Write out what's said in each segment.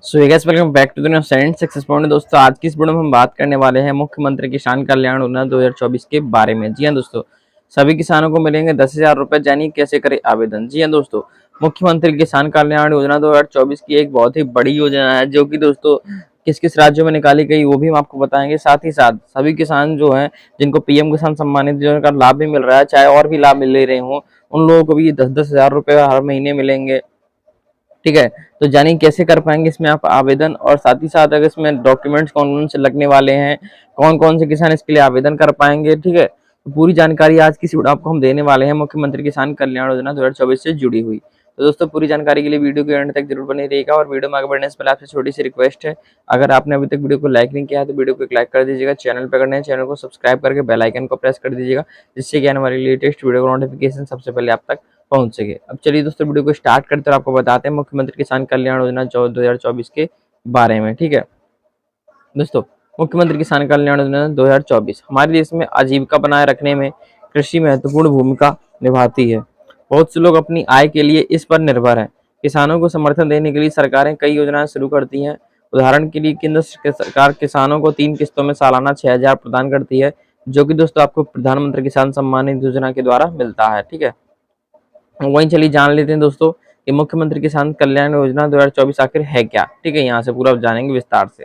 So guys welcome back to the new science success point. दोस्तों आज की इस वीडियो में हम बात करने वाले हैं मुख्यमंत्री किसान कल्याण योजना 2024 के बारे में। जी हां दोस्तों, सभी किसानों को मिलेंगे 10,000 रुपए। जानिए कैसे करें आवेदन। जी हां दोस्तों, मुख्यमंत्री किसान कल्याण योजना 2024 की एक बहुत ही बड़ी योजना है जो कि दोस्तों किस किस राज्यों में निकाली गई वो भी हम आपको बताएंगे। साथ ही साथ सभी किसान जो हैं जिनको पीएम किसान सम्मान निधि योजना का लाभ भी मिल रहा है, चाहे और भी लाभ मिल ले रहे हों, उन लोगों को भी 10,000 रुपए हर महीने मिलेंगे। ठीक है, तो जानिए कैसे कर पाएंगे इसमें आप आवेदन, और साथ ही साथ अगर इसमें डॉक्यूमेंट्स कौन कौन से लगने वाले हैं, कौन कौन से किसान इसके लिए आवेदन कर पाएंगे। ठीक है, तो पूरी जानकारी आज की इस वीडियो आपको हम देने वाले हैं मुख्यमंत्री किसान कल्याण योजना 2024 से जुड़ी हुई। तो दोस्तों पूरी जानकारी के लिए वीडियो के एंड तक जरूर बने रहिएगा। और वीडियो में आगे बढ़ने से पहले आपसे छोटी सी रिक्वेस्ट है, अगर आपने अभी तक वीडियो को लाइक नहीं किया है तो वीडियो को लाइक कर दीजिएगा। चैनल पर करना है चैनल को सब्सक्राइब करके बेल आइकन को प्रेस कर दीजिएगा, जिससे कि आने वाली लेटेस्ट वीडियो का नोटिफिकेशन सबसे पहले आप तक पहुंच सके। अब चलिए दोस्तों वीडियो को स्टार्ट करते हैं और आपको बताते हैं मुख्यमंत्री किसान कल्याण योजना 2024 के बारे में। ठीक है दोस्तों, मुख्यमंत्री किसान कल्याण योजना 2024 हमारे देश में आजीविका बनाए रखने में कृषि महत्वपूर्ण भूमिका निभाती है। बहुत से लोग अपनी आय के लिए इस पर निर्भर हैं। किसानों को समर्थन देने के लिए सरकारें कई योजनाएं शुरू करती हैं। उदाहरण के लिए केंद्र सरकार किसानों को 3 किस्तों में सालाना 6,000 प्रदान करती है, जो कि दोस्तों आपको प्रधानमंत्री किसान सम्मान निधि योजना के द्वारा मिलता है। ठीक है, वहीं चलिए जान लेते हैं दोस्तों कि मुख्यमंत्री किसान कल्याण योजना 2024 आखिर है क्या। ठीक है, यहाँ से पूरा जानेंगे विस्तार से।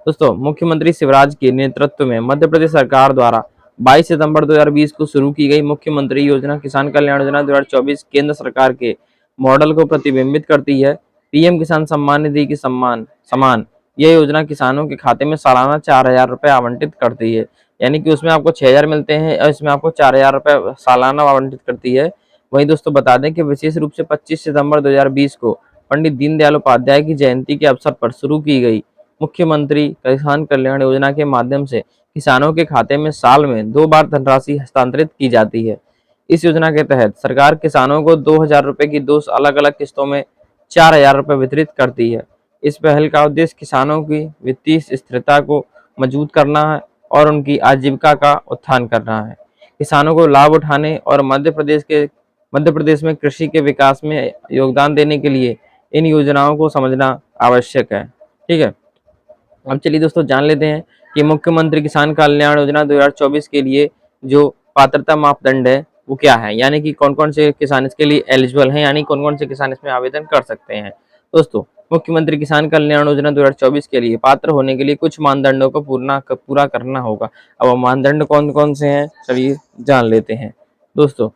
दोस्तों मुख्यमंत्री शिवराज के नेतृत्व में मध्य प्रदेश सरकार द्वारा 22 सितंबर 2020 को शुरू की गई मुख्यमंत्री योजना किसान कल्याण योजना 2024 केंद्र सरकार के मॉडल को प्रतिबिंबित करती है। पीएम किसान सम्मान निधि की समान यह योजना किसानों के खाते में सालाना 4,000 रुपए आवंटित करती है। यानी कि उसमें आपको 6,000 मिलते हैं और इसमें आपको 4,000 रुपए सालाना आवंटित करती है। वहीं दोस्तों बता दें कि विशेष रूप से 25 सितंबर 2020 को पंडित दीनदयाल उपाध्याय की जयंती के अवसर पर शुरू की गई मुख्यमंत्री किसान कल्याण योजना के माध्यम से किसानों के खाते में साल में 2 बार धनराशि हस्तांतरित की जाती है। इस योजना के तहत सरकार किसानों को 2,000 रुपए की 2 अलग अलग किस्तों में 4,000 रुपए वितरित करती है। इस पहल का उद्देश्य किसानों की वित्तीय स्थिरता को मजबूत करना है और उनकी आजीविका का उत्थान करना है। किसानों को लाभ उठाने और मध्य प्रदेश में कृषि के विकास में योगदान देने के लिए इन योजनाओं को समझना आवश्यक है। ठीक है, अब चलिए दोस्तों जान लेते हैं कि मुख्यमंत्री किसान कल्याण योजना 2024 के लिए जो पात्रता मापदंड है वो क्या है, यानी कि कौन कौन से किसान इसके लिए एलिजिबल हैं, यानी कौन कौन से किसान इसमें आवेदन कर सकते हैं। दोस्तों मुख्यमंत्री किसान कल्याण योजना 2024 के लिए पात्र होने के लिए कुछ मानदंडों को पूरा करना होगा। अब वो मानदंड कौन कौन से हैं चलिए जान लेते हैं। दोस्तों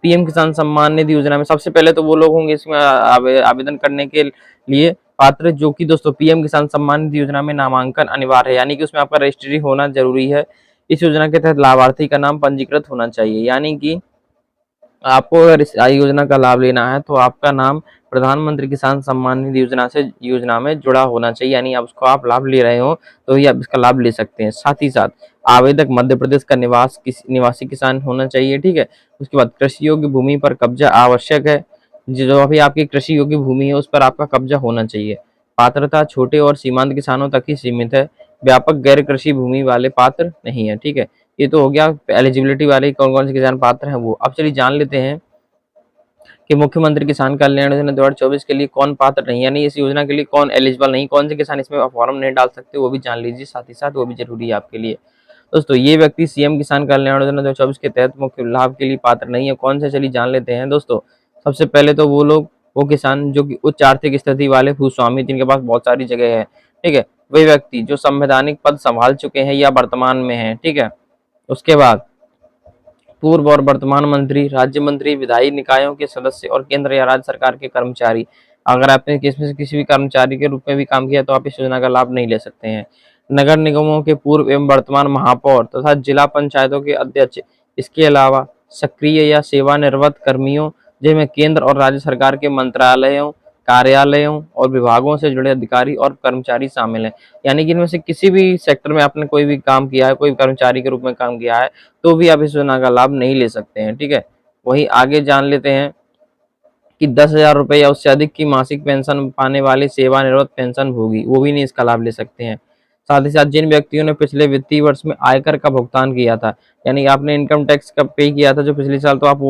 पीएम किसान सम्मान निधि योजना में सबसे पहले तो वो लोग होंगे इसमें आवेदन करने के लिए पात्र जो कि दोस्तों पीएम किसान सम्मान निधि योजना में नामांकन अनिवार्य है, यानी कि उसमें आपका रजिस्ट्री होना जरूरी है। इस योजना के तहत लाभार्थी का नाम पंजीकृत होना चाहिए, यानी कि आपको अगर इस योजना का लाभ लेना है तो आपका नाम प्रधानमंत्री किसान सम्मान निधि योजना में जुड़ा होना चाहिए, यानी आप उसको आप लाभ ले रहे हो तो ही आप इसका लाभ ले सकते हैं। साथ ही साथ आवेदक मध्य प्रदेश का निवासी किसान होना चाहिए। ठीक है, उसके बाद कृषि योग्य भूमि पर कब्जा आवश्यक है। जो अभी आपकी कृषि योग्य भूमि है उस पर आपका कब्जा होना चाहिए। पात्रता छोटे और सीमांत किसानों तक ही सीमित है, व्यापक गैर कृषि भूमि वाले पात्र नहीं है। ठीक है, ये तो हो गया एलिजिबिलिटी वाले कौन कौन से किसान पात्र हैं वो। अब चलिए जान लेते हैं कि मुख्यमंत्री किसान कल्याण योजना 2024 के लिए कौन पात्र नहीं, यानी इस योजना के लिए कौन एलिजिबल नहीं, कौन से किसान इसमें फॉर्म नहीं डाल सकते, वो भी जान लीजिए। साथ ही साथ वो भी जरूरी है आपके लिए। दोस्तों ये व्यक्ति सीएम किसान कल्याण योजना 2024 के तहत मुख्य लाभ के लिए पात्र नहीं है। कौन से चलिए जान लेते हैं दोस्तों। सबसे पहले तो वो किसान जो कि उच्च आर्थिक स्थिति वाले भूस्वामी जिनके पास बहुत सारी जगह है। ठीक है, वे व्यक्ति जो संवैधानिक पद संभाल चुके हैं या वर्तमान में हैं। ठीक है, उसके बाद पूर्व और वर्तमान मंत्री, राज्य मंत्री, विधायी निकायों के सदस्य और केंद्र या राज्य सरकार के कर्मचारी। अगर आपने किसी किसी भी कर्मचारी के रूप में भी काम किया तो आप इस योजना का लाभ नहीं ले सकते हैं। नगर निगमों के पूर्व एवं वर्तमान महापौर तथा जिला पंचायतों के अध्यक्ष। इसके अलावा सक्रिय या सेवानिवृत्त कर्मियों जिनमें केंद्र और राज्य सरकार के मंत्रालयों, कार्यालयों और विभागों से जुड़े अधिकारी और कर्मचारी शामिल हैं। यानी कि इनमें से किसी भी सेक्टर में आपने कोई भी काम किया है, कोई कर्मचारी के रूप में काम किया है, तो भी आप इस योजना का लाभ नहीं ले सकते हैं। ठीक है, वही आगे जान लेते हैं कि 10,000 रुपये या उससे अधिक की मासिक पेंशन पाने वाले सेवानिवृत्त पेंशन भोगी वो भी नहीं इसका लाभ ले सकते हैं। साथ ही साथ जिन व्यक्तियों ने पिछले वित्तीय वर्ष में आयकर का भुगतान किया था, यानी आपने इनकम टैक्स का पे किया था जो पिछले साल, तो आप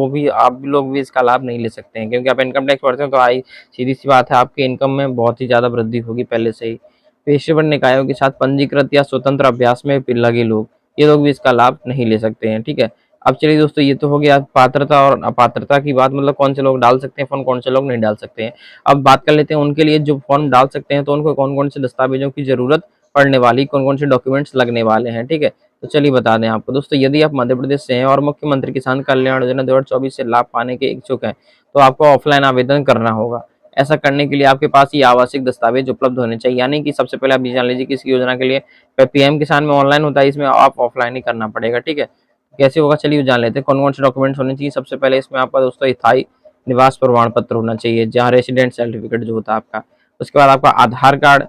लोग भी इसका लाभ नहीं ले सकते हैं, क्योंकि आप इनकम टैक्स भरते हैं तो सीधी सी बात है आपकी इनकम में बहुत ही ज़्यादा वृद्धि होगी पहले से ही। पेशेवर निकायों के साथ पंजीकृत या स्वतंत्र अभ्यास में लगे लोग, ये लोग भी इसका लाभ नहीं ले सकते हैं। ठीक है, अब चलिए दोस्तों, ये तो हो गया पात्रता और अपात्रता की बात, मतलब कौन से लोग डाल सकते हैं फॉर्म, कौन से लोग नहीं डाल सकते हैं। अब बात कर लेते हैं उनके लिए जो फॉर्म डाल सकते हैं, तो उनको कौन कौन से दस्तावेजों की जरूरत पड़ने वाली, कौन कौन से डॉक्यूमेंट्स लगने वाले हैं। ठीक है, तो चलिए बता दें आपको दोस्तों, यदि आप मध्य प्रदेश से हैं और मुख्यमंत्री किसान कल्याण योजना 2024 से लाभ पाने के इच्छुक हैं, तो आपको ऑफलाइन आवेदन करना होगा। ऐसा करने के लिए आपके पास ये आवश्यक दस्तावेज उपलब्ध होने चाहिए, यानी कि सबसे पहले आप ये जान लीजिए कि इस योजना के लिए पीएम किसान में ऑनलाइन होता है, इसमें आप ऑफलाइन ही करना पड़ेगा। ठीक है, कैसे होगा चलिए जान लेते हैं कौन कौन से डॉक्यूमेंट्स होने चाहिए। सबसे पहले इसमें आपका दोस्तों स्थायी निवास प्रमाण पत्र होना चाहिए, जहाँ रेसिडेंट सर्टिफिकेट जो होता है आपका। उसके बाद आपका आधार कार्ड,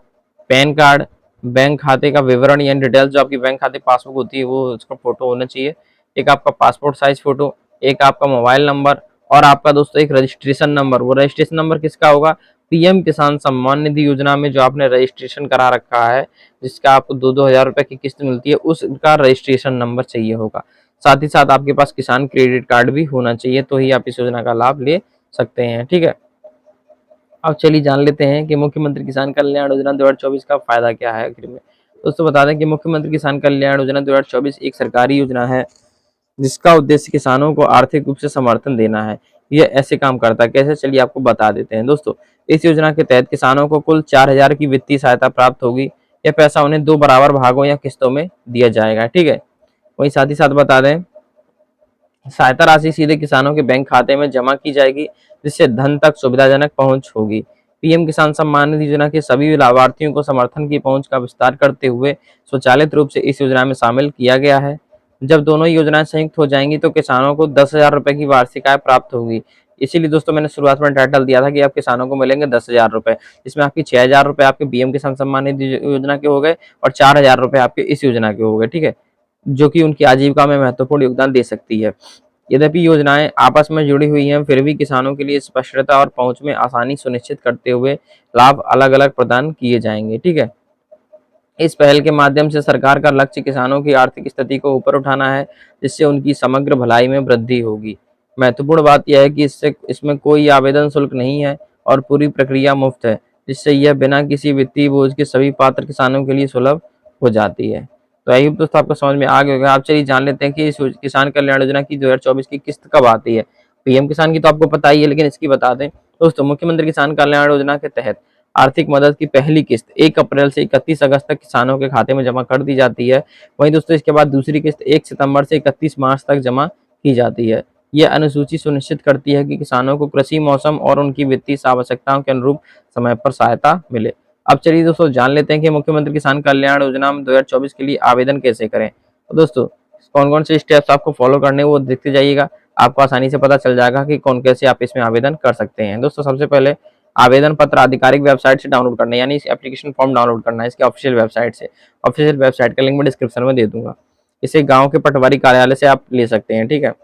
पैन कार्ड, बैंक खाते का विवरण यानी डिटेल्स, जो आपकी बैंक खाते पासबुक होती है वो उसका फोटो होना चाहिए, एक आपका पासपोर्ट साइज फोटो, एक आपका मोबाइल नंबर, और आपका दोस्तों एक रजिस्ट्रेशन नंबर। वो रजिस्ट्रेशन नंबर किसका होगा, पीएम किसान सम्मान निधि योजना में जो आपने रजिस्ट्रेशन करा रखा है, जिसका आपको 2-2 हज़ार रुपए की किस्त मिलती है, उसका रजिस्ट्रेशन नंबर चाहिए होगा। साथ ही साथ आपके पास किसान क्रेडिट कार्ड भी होना चाहिए, तो ही आप इस योजना का लाभ ले सकते हैं। ठीक है, अब चलिए जान लेते हैं कि मुख्यमंत्री किसान कल्याण योजना 2024 का फायदा क्या है आखिर में। दोस्तों बता दें कि मुख्यमंत्री किसान कल्याण योजना 2024 एक सरकारी योजना है जिसका उद्देश्य किसानों को आर्थिक रूप से समर्थन देना है। यह ऐसे काम करता है, कैसे चलिए आपको बता देते हैं दोस्तों। इस योजना के तहत किसानों को कुल 4,000 की वित्तीय सहायता प्राप्त होगी। यह पैसा उन्हें 2 बराबर भागों या किस्तों में दिया जाएगा। ठीक है, वहीं साथ ही साथ बता दें, सहायता राशि सीधे किसानों के बैंक खाते में जमा की जाएगी, जिससे धन तक सुविधाजनक पहुंच होगी। पीएम किसान सम्मान निधि योजना के सभी लाभार्थियों को समर्थन की पहुंच का विस्तार करते हुए स्वचालित रूप से इस योजना में शामिल किया गया है। जब दोनों योजनाएं संयुक्त हो जाएंगी तो किसानों को 10,000 रुपए की वार्षिक आय प्राप्त होगी। इसीलिए दोस्तों मैंने शुरुआत में टाइटल दिया था कि आप किसानों को मिलेंगे 10,000 रुपए, इसमें आपकी 6,000 रुपए आपके पीएम किसान सम्मान निधि योजना के हो गए और 4,000 रुपए आपके इस योजना के हो गए। ठीक है, जो कि उनकी आजीविका में महत्वपूर्ण योगदान दे सकती है। यद्यपि योजनाएं आपस में जुड़ी हुई हैं, फिर भी किसानों के लिए स्पष्टता और पहुंच में आसानी सुनिश्चित करते हुए लाभ अलग अलग प्रदान किए जाएंगे। ठीक है, इस पहल के माध्यम से सरकार का लक्ष्य किसानों की आर्थिक स्थिति को ऊपर उठाना है, जिससे उनकी समग्र भलाई में वृद्धि होगी। महत्वपूर्ण बात यह है कि इसमें कोई आवेदन शुल्क नहीं है और पूरी प्रक्रिया मुफ्त है, जिससे यह बिना किसी वित्तीय बोझ के सभी पात्र किसानों के लिए सुलभ हो जाती है। तो आई होप दोस्तों आपको समझ में आ गया होगा। आप चलिए जान लेते हैं कि इस किसान कल्याण योजना की 2024 की किस्त कब आती है। पीएम किसान की तो आपको पता ही है, लेकिन इसकी बता दें दोस्तों। मुख्यमंत्री किसान कल्याण योजना के तहत आर्थिक मदद की पहली किस्त 1 अप्रैल से 31 अगस्त तक किसानों के खाते में जमा कर दी जाती है। वहीं दोस्तों इसके बाद दूसरी किस्त 1 सितंबर से 31 मार्च तक जमा की जाती है। यह अनुसूची सुनिश्चित करती है कि किसानों को कृषि मौसम और उनकी वित्तीय आवश्यकताओं के अनुरूप समय पर सहायता मिले। अब चलिए दोस्तों जान लेते हैं कि मुख्यमंत्री किसान कल्याण योजना 2024 के लिए आवेदन कैसे करें। तो दोस्तों कौन कौन से स्टेप्स आपको फॉलो करने वो देखते जाइएगा, आपको आसानी से पता चल जाएगा कि कौन कैसे आप इसमें आवेदन कर सकते हैं। दोस्तों सबसे पहले आवेदन पत्र आधिकारिक वेबसाइट से डाउनलोड करना है, यानी इस एप्लीकेशन फॉर्म डाउनलोड करना है इसके ऑफिशियल वेबसाइट से। ऑफिशियल वेबसाइट का लिंक मैं डिस्क्रिप्शन में दे दूंगा। इसे गांव के पटवारी कार्यालय से आप ले सकते हैं। ठीक है,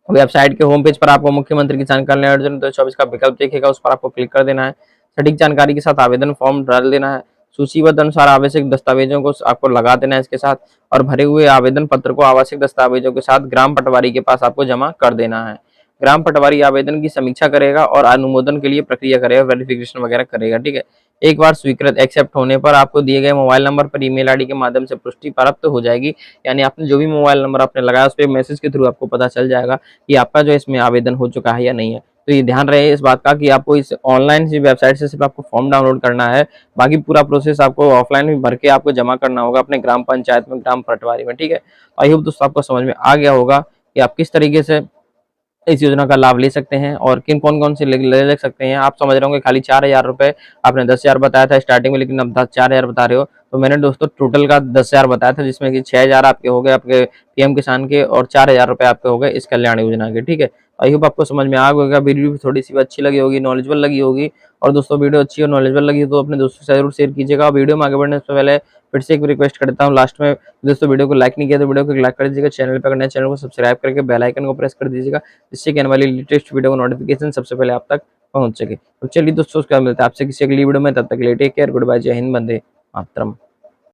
वेबसाइट के होम पेज पर आपको मुख्यमंत्री किसान कल्याण योजना 2024 का विकल्प दिखेगा, उस पर आपको क्लिक कर देना है। सटीक जानकारी के साथ आवेदन फॉर्म डाल देना है। सूचीबद्ध अनुसार आवश्यक दस्तावेजों को आपको लगा देना है इसके साथ, और भरे हुए आवेदन पत्र को आवश्यक दस्तावेजों के साथ ग्राम पटवारी के पास आपको जमा कर देना है। ग्राम पटवारी आवेदन की समीक्षा करेगा और अनुमोदन के लिए प्रक्रिया करेगा, वेरिफिकेशन वगैरह करेगा। ठीक है, एक बार स्वीकृत एक्सेप्ट होने पर आपको दिए गए मोबाइल नंबर पर ईमेल आईडी के माध्यम से पुष्टि प्राप्त हो जाएगी। यानी आपने जो भी मोबाइल नंबर आपने लगाया उस पर मैसेज के थ्रू आपको पता चल जाएगा कि आपका जो इसमें आवेदन हो चुका है या नहीं है। तो ये ध्यान रहे इस बात का कि आपको इस ऑनलाइन वेबसाइट से सिर्फ आपको फॉर्म डाउनलोड करना है, बाकी पूरा प्रोसेस आपको ऑफलाइन भी भर के आपको जमा करना होगा अपने ग्राम पंचायत में, ग्राम पटवारी में। ठीक है, आई होप दोस्तों आपको समझ में आ गया होगा कि आप किस तरीके से इस योजना का लाभ ले सकते हैं और किन कौन कौन से ले सकते हैं। आप समझ रहे होंगे खाली 4,000 रुपए, आपने 10,000 बताया था स्टार्टिंग में, लेकिन अब 4,000 बता रहे हो। तो मैंने दोस्तों टोटल का 10,000 बताया था, जिसमें कि 6,000 आपके हो गए आपके पीएम किसान के और 4,000 रुपए आपके हो गए इस कल्याण योजना के। ठीक है, आई होप आपको समझ में आ गया होगा। वीडियो भी थोड़ी सी अच्छी लगी होगी, नॉलेजेबल लगी होगी। और दोस्तों वीडियो अच्छी और नॉलेजेबल लगी तो अपने दोस्तों से जरूर शेयर कीजिएगा। वीडियो में आगे बढ़ने से पहले फिर से एक रिक्वेस्ट करता हूँ लास्ट में, दोस्तों वीडियो को लाइक नहीं किया तो वीडियो को लाइक कर दीजिएगा। चैनल पर नए चैनल को सब्सक्राइब करके बेल आइकन को प्रेस कर दीजिएगा, जिससे कि आने वाली लेटेस्ट वीडियो का नोटिफिकेशन सबसे पहले आप तक पहुंच सके। तो चलिए दोस्तों उसका मिलता है आपसे किसी अगली वीडियो में, तब तक के लिए टेक केयर, गुड बाय, जय हिंद, वंदे मातरम।